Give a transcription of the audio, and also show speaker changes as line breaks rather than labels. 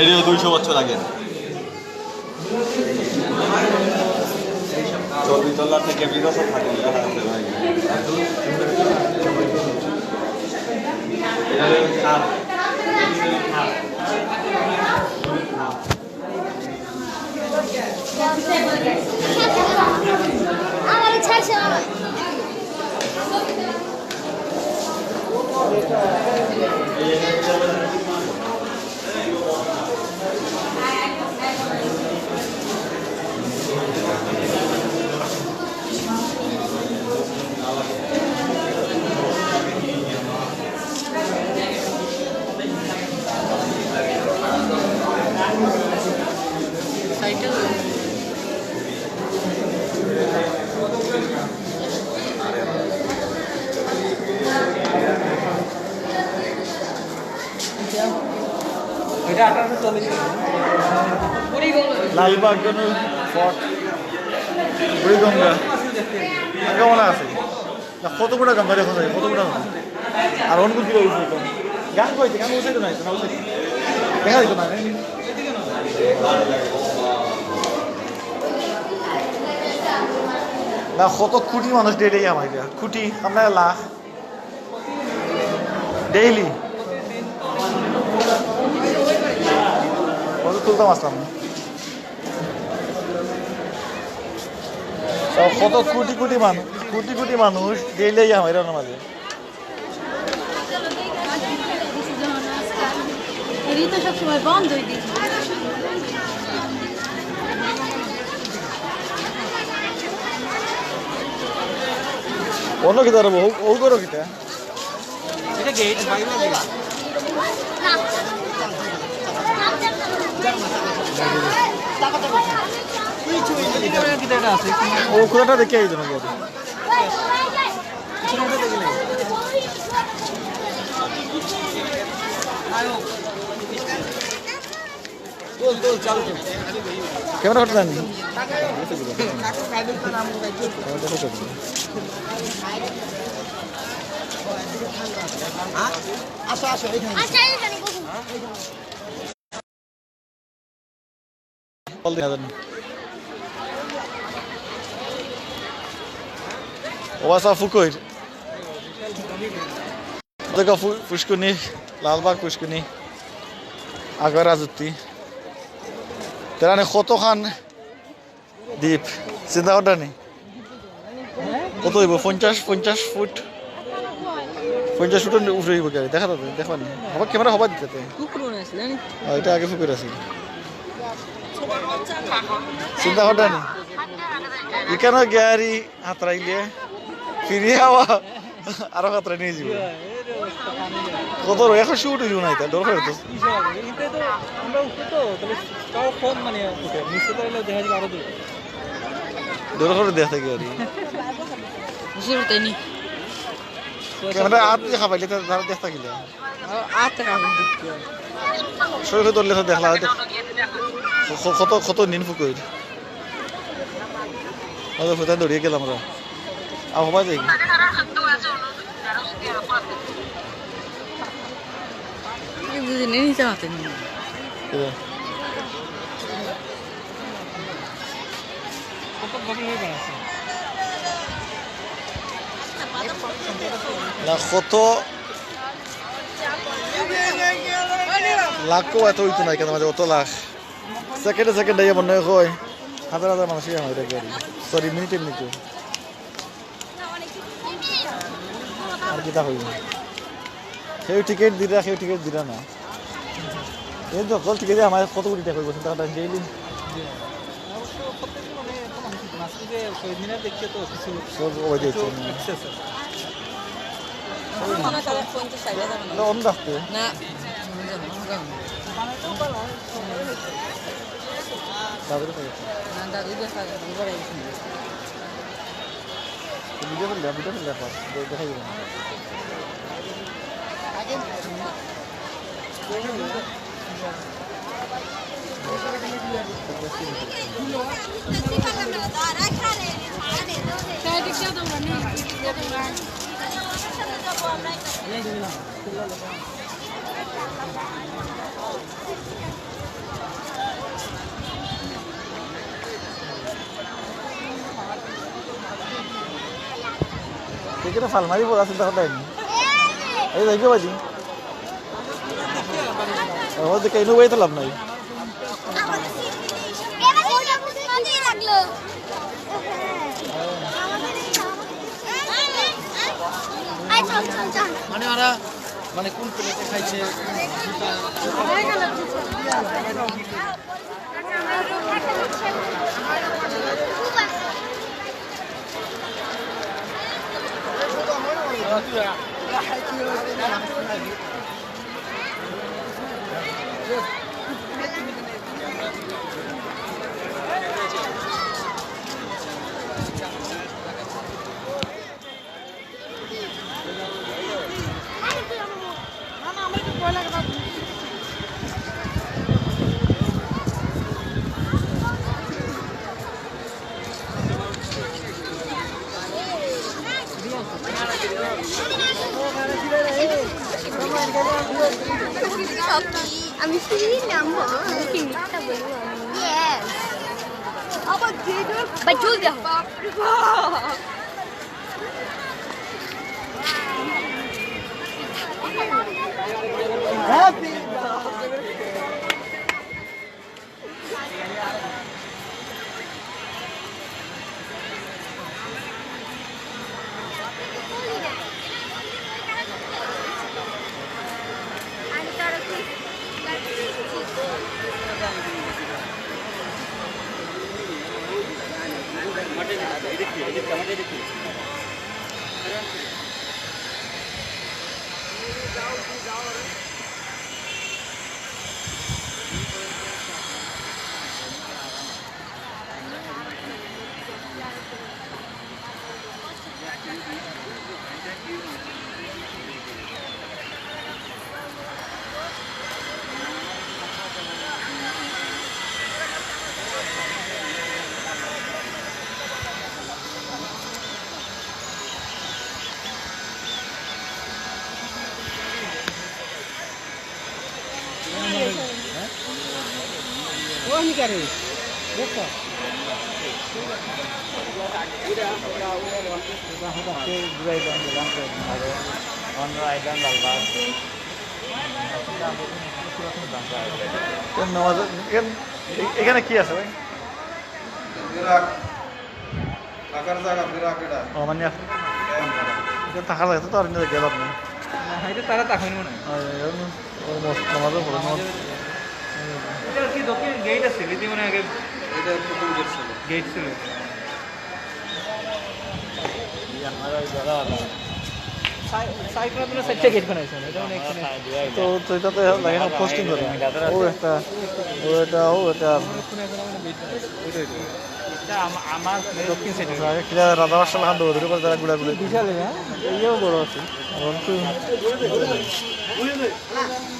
এটিও 200 বছর আগে চল্লিশ তলার থেকে বিরসব থাকে
আমার ছাড়ছে
লালবাগ ফর্ট বুড়িগঙ্গা কেমন আছে কতগুলো গঙ্গা দেখা যায় কতগুলো আর অনেক দিকে গান কয়েছে গান বসে তো নাই না বসে দেখা যেত না না কত কোটি মানুষ ডেইলি আমার কোটি আমরা লাখ ডেইলি কত তুলতাম আসলাম কত কোটি কোটি মানুষ ডেইলি আমার এর মাঝে
সবসময় বন্ধ হয়ে দিয়েছে
অন্য কি ধরবো ও করো কিটা
এটা গেট বাইরে গেট
ও খোলাটা দেখে এই জন্য ক্যামেরা করতে জানি ওয়াসা ফুকুর পুষ্কুনি লালবাগ পুষ্কুনি আগর রাজুতি তেরানে কতখান দ্বীপ চিন্তা করটা নেই কত হইব 50 ফুট 50 ফুটের উপরে হইব গাড়ি দেখা যাবে দেখবা নি হবা ক্যামেরা হবা দিতে এটা আগে ফুকুর আছে চিন্তা করটা নেই এখানে গাড়ি হাতরাইলে ফিরিয়ে আওয়া আরো হাতরা নিয়ে যাবে কত 100 ফুট হইব না এটা ডর করে তো ডর করে দেখা গাড়ি ক্যামেরা আত দেখা পাইলে তার দেখা গেলে শরীরে ধরলে তো দেখলা কত নিন ফুকুর ফুটা দৌড়িয়ে গেলাম আমরা আর হবা যাই না কত লাখ এত হইতো না কেন মাঝে অত লাখ সেকেন্ডে মনে হয় হাজার মানুষই আমার এটা গাড়ি সরি মিনিটে আর কিতা হইব সেই টিকিট দিরা না এই তো কল টিকিটে আমার কত কোটি টাকা হইব চিন্তা করতে ডেইলি সব ওই দিচ্ছে অন্য রাখতে না ভিডিও করলে দেখাই Kira falmari bola cinta kota ini. Ayo lagi apa sih? Oh, itu kayak itu lab nih.
মানে ওরা মানে কোন প্লেটে খাইছে
আমি ফিরি নামবো কি মিথ্যা বলবো ইয়েস আবার যেটা বাজুল দেখো হ্যাপি Ini kare. Buka.
এখানে কি আছে ভাই?
থাকার জায়গা বিরাট এটা
ও মানে থাকার জায়গা তো আর নিয়ে গেল আপনি
এটা তারা তাকাই মনে
নামাজও পড়ে নামাজ
এটা কি দক্ষিণ গেট আছে এটি মানে আগে এটা প্রথম গেট ছিল সাইকেল সেটটা গেট বানাইছে এটা অনেক
তো তো এটা তো লাগে না পোস্টিং করে ও একটা ও এটা
আমার দক্ষিণ সাইডে
আগে কিরা রাজা বাদশাহ খান দৌড় করে তারা গুলা গুলা
বিশাল হ্যাঁ এইও বড় আছে